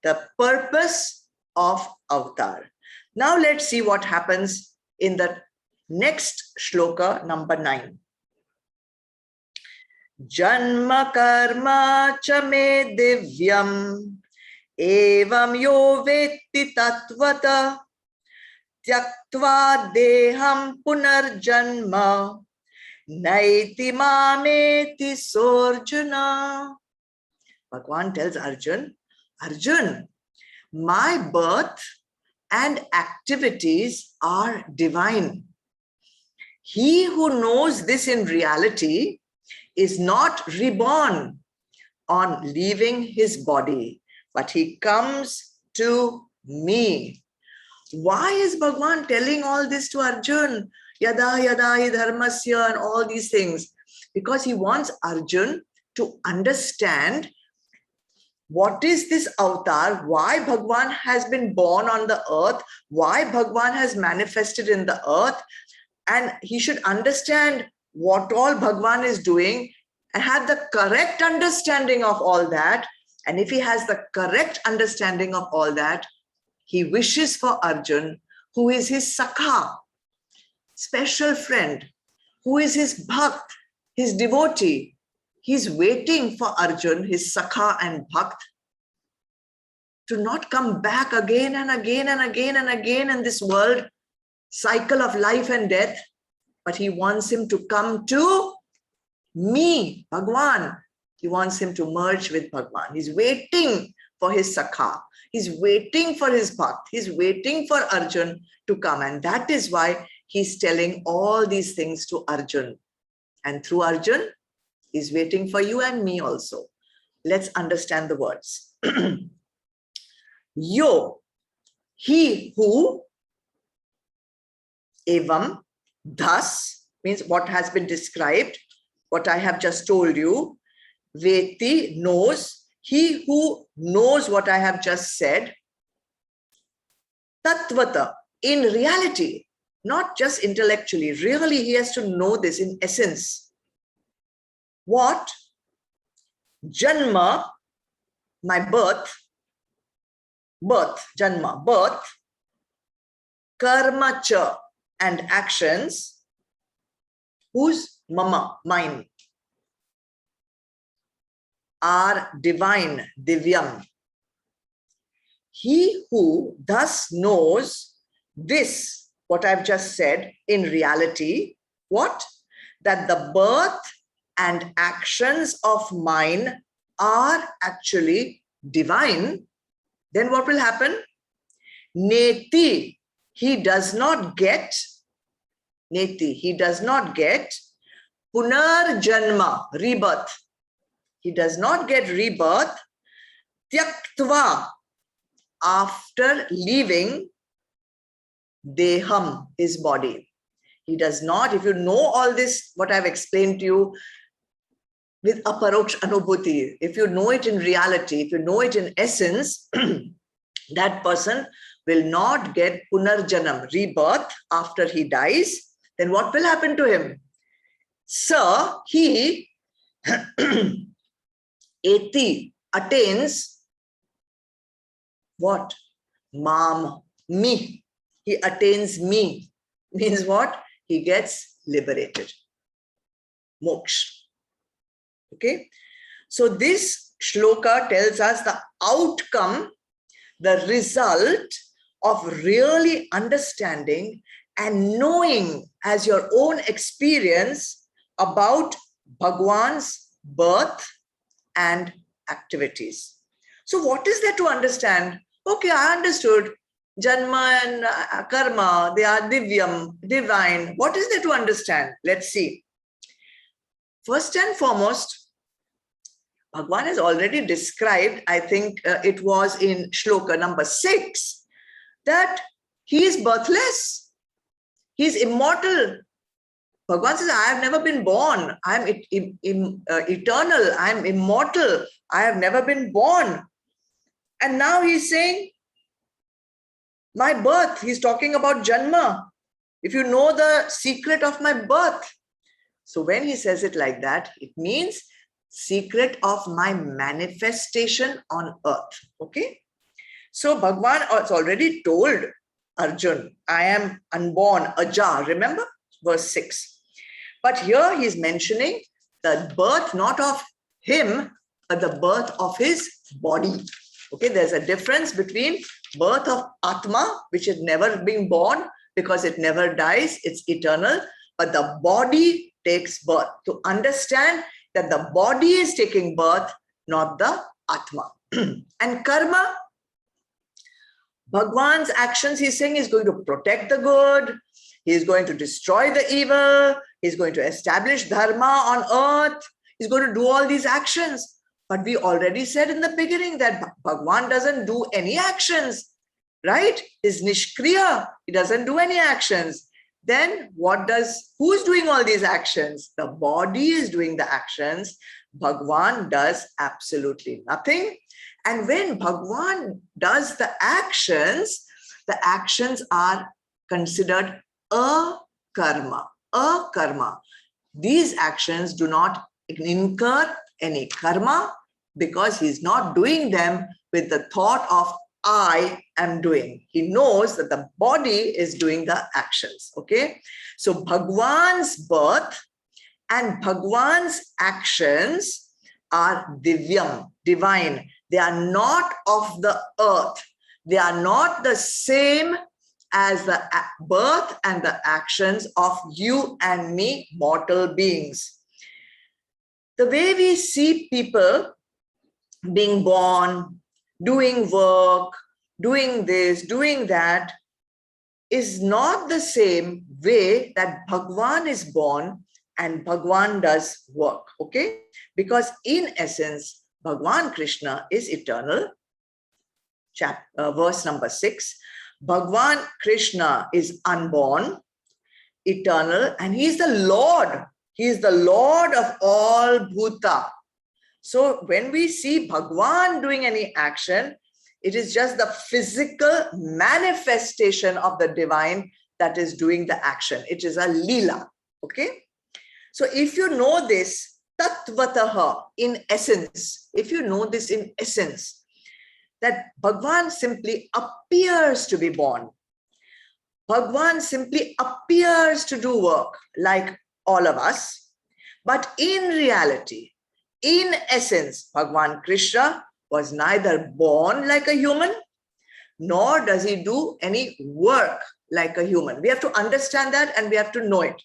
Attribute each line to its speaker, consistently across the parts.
Speaker 1: the purpose of avatar. Now let's see what happens in the next shloka, number 9. Janma karma cha me divyam evam yo vetti tatvata tyaktva deham punarjanma naiti mameti sorjuna. Bhagwan tells Arjun, Arjun, my birth and activities are divine. He who knows this in reality is not reborn on leaving his body, but he comes to me. Why is Bhagwan telling all this to Arjun? Yada yada hi dharmasya and all these things. Because he wants Arjun to understand what is this avatar, why Bhagwan has been born on the earth, why Bhagwan has manifested in the earth, and he should understand what all Bhagwan is doing and have the correct understanding of all that. And if he has the correct understanding of all that, he wishes for Arjun, who is his sakha, special friend, who is his bhakt, his devotee. He's waiting for Arjun, his sakha and bhakt, to not come back again and again and again and again in this world cycle of life and death, but he wants him to come to me, Bhagwan. He wants him to merge with Bhagwan. He's waiting for his sakha. He's waiting for his bhakt. He's waiting for Arjun to come. And that is why he's telling all these things to Arjun. And through Arjun, he's waiting for you and me also. Let's understand the words. Yo, he who, evam, thus, means what has been described, what I have just told you. Veti, knows, he who knows what I have just said. Tatvata, in reality, not just intellectually, really he has to know this in essence. What? Janma, my birth, janma, birth, karma cha, and actions, whose mama, mine, are divine, divyam. He who thus knows this, what I've just said, in reality, what? That the birth and actions of mine are actually divine, then what will happen? Neti, he does not get, neti, he does not get punarjanma, rebirth. He does not get rebirth, tyaktva, after leaving deham, his body. He does not, if you know all this, what I've explained to you, with aparoksh anubhuti, if you know it in reality, if you know it in essence, that person will not get punarjanam, rebirth, after he dies. Then what will happen to him? Sir, he eti, attains what? Mam, me. He attains me. Means what? He gets liberated. Moksha. Okay. So this shloka tells us the outcome, the result of really understanding and knowing as your own experience about Bhagwan's birth and activities. So what is there to understand? Okay, I understood. Janma and karma, they are divyam, divine. What is there to understand? Let's see. First and foremost, Bhagwan has already described, I think it was in shloka number 6, that he is birthless. He is immortal. Bhagwan says, I have never been born. I am eternal. I am immortal. I have never been born. And now he's saying, my birth, he's talking about Janma. If you know the secret of my birth. So when he says it like that, it means secret of my manifestation on earth. Okay. So Bhagwan has already told Arjun, I am unborn, Aja, remember? Verse 6. But here he's mentioning the birth not of him, but the birth of his body. Okay, there's a difference between birth of Atma, which had never been born because it never dies, it's eternal, but the body takes birth. To understand that the body is taking birth, not the Atma. And karma, Bhagwan's actions, he's saying he's going to protect the good, he's going to destroy the evil, he's going to establish dharma on earth, he's going to do all these actions. But we already said in the beginning that Bhagwan doesn't do any actions, right? He's Nishkriya, he doesn't do any actions. Then who's doing all these actions? The body is doing the actions. Bhagwan does absolutely nothing. And when Bhagwan does the actions are considered a karma. These actions do not incur any karma because he's not doing them with the thought of I am doing. He knows that the body is doing the actions. Okay. So Bhagwan's birth and Bhagwan's actions are divyam, divine. They are not of the earth. They are not the same as the birth and the actions of you and me, mortal beings. The way we see people being born, doing work, doing this, doing that, is not the same way that Bhagwan is born and Bhagwan does work, okay? Because in essence, Bhagwan Krishna is eternal. Verse number 6. Bhagwan Krishna is unborn, eternal, and he is the Lord. He is the Lord of all bhuta. So when we see Bhagwan doing any action, it is just the physical manifestation of the divine that is doing the action. It is a lila, okay? So if you know this, tattvataha, in essence, if you know this in essence, that Bhagwan simply appears to be born. Bhagwan simply appears to do work like all of us. But in reality, in essence, Bhagwan Krishna was neither born like a human, nor does he do any work like a human. We have to understand that and we have to know it.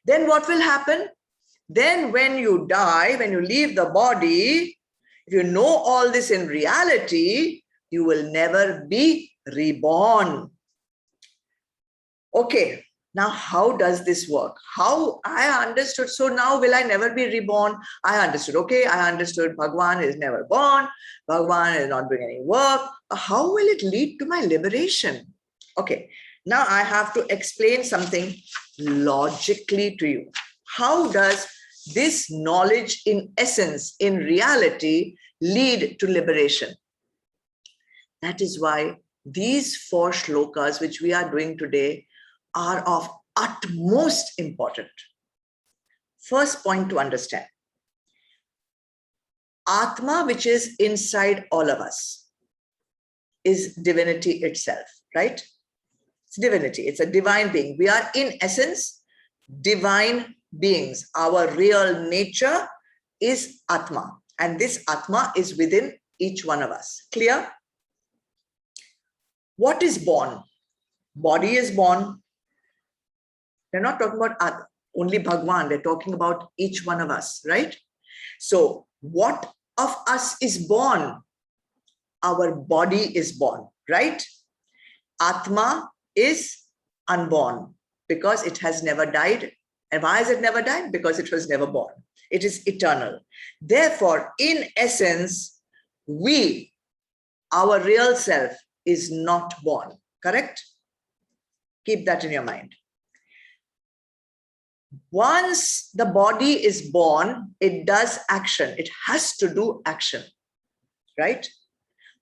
Speaker 1: Then what will happen? Then when you die, when you leave the body, if you know all this in reality, you will never be reborn. Okay, now how does this work? How I understood, so now will I never be reborn? I understood, okay, I understood Bhagwan is never born, Bhagwan is not doing any work. How will it lead to my liberation? Okay, now I have to explain something logically to you. How does this knowledge in essence, in reality, lead to liberation? That is why these 4 shlokas which we are doing today are of utmost importance. First point to understand. Atma, which is inside all of us, is divinity itself, right? It's divinity. It's a divine being. We are in essence divine beings. Our real nature is Atma. And this Atma is within each one of us. Clear? What is born? Body is born. They're not talking about only Bhagwan. They're talking about each one of us, right? So what of us is born? Our body is born, right? Atma is unborn because it has never died. And why has it never died? Because it was never born. It is eternal. Therefore, in essence, our real self, is not born, correct? Keep that in your mind. Once the body is born, it does action. It has to do action, right?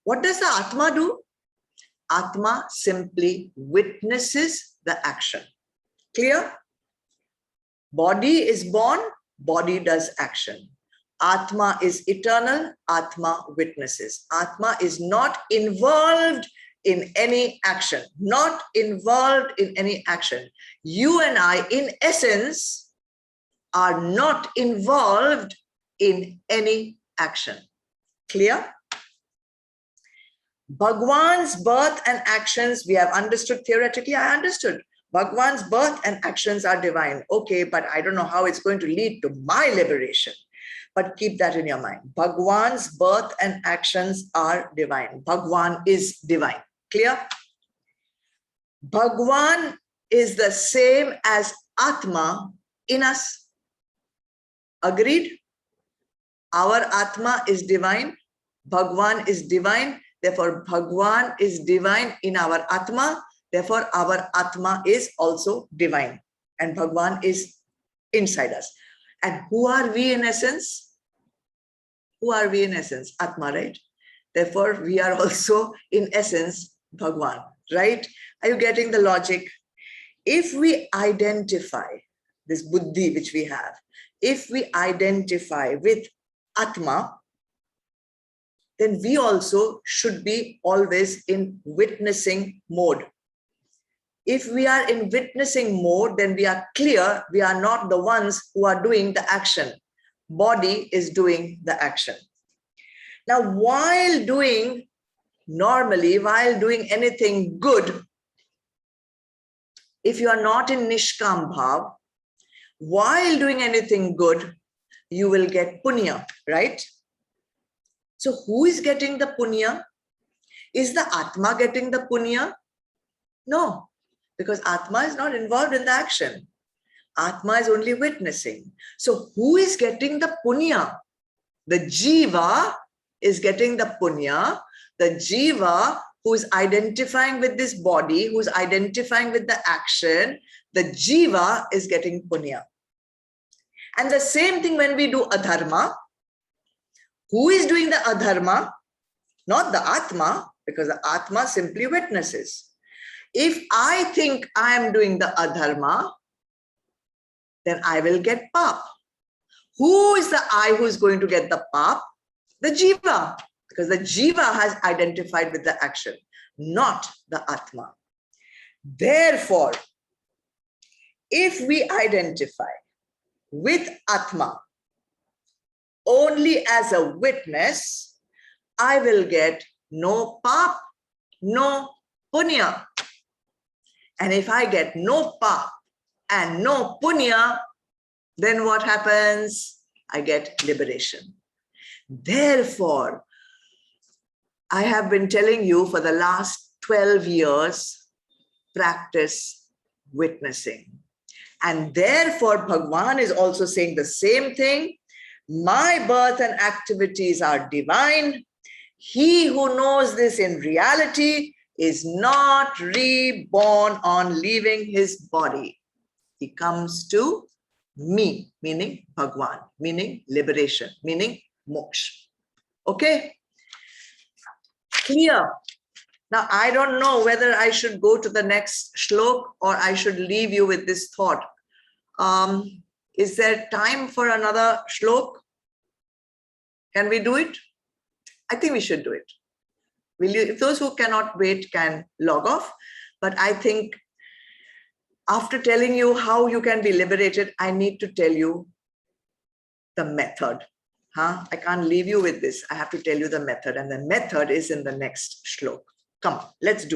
Speaker 1: What does the Atma do? Atma simply witnesses the action. Clear? Body is born, body does action. Atma is eternal. Atma witnesses. Atma is not involved in any action. Not involved in any action. You and I, in essence, are not involved in any action. Clear? Bhagwan's birth and actions, we have understood theoretically. I understood. Bhagwan's birth and actions are divine. Okay, but I don't know how it's going to lead to my liberation. But keep that in your mind. Bhagwan's birth and actions are divine. Bhagwan is divine. Clear? Bhagwan is the same as Atma in us. Agreed? Our Atma is divine. Bhagwan is divine. Therefore, Bhagwan is divine in our Atma. Therefore, our Atma is also divine. And Bhagwan is inside us. And who are we in essence? Who are we in essence? Atma, right? Therefore, we are also in essence Bhagwan, right? Are you getting the logic? If we identify this buddhi which we have, if we identify with Atma, then we also should be always in witnessing mode. If we are in witnessing mode, then we are clear we are not the ones who are doing the action. Body is doing the action. Now, while doing anything good, if you are not in Nishkam Bhav, while doing anything good, you will get punya, right? So who is getting the punya? Is the Atma getting the punya? No, because Atma is not involved in the action. Atma is only witnessing. So who is getting the punya? The Jiva is getting the punya. The Jiva who is identifying with this body, who is identifying with the action, the Jiva is getting punya. And the same thing when we do adharma. Who is doing the adharma? Not the Atma, because the Atma simply witnesses. If I think I am doing the adharma, then I will get pap. Who is the I who is going to get the pap? The Jiva, because the Jiva has identified with the action, not the Atma. Therefore, if we identify with Atma only as a witness, I will get no pap, no punya. And if I get no pap and no punya, then what happens? I get liberation. Therefore, I have been telling you for the last 12 years, practice witnessing. And therefore, Bhagwan is also saying the same thing. My birth and activities are divine. He who knows this in reality is not reborn on leaving his body. He comes to me, meaning Bhagwan, meaning liberation, meaning moksha. Okay? Clear? Now, I don't know whether I should go to the next shlok or I should leave you with this thought. Is there time for another shlok? Can we do it? I think we should do it. Will you? If those who cannot wait can log off. But I think after telling you how you can be liberated, I need to tell you the method. I can't leave you with this. I have to tell you the method. And the method is in the next shlok. Come on, let's do it.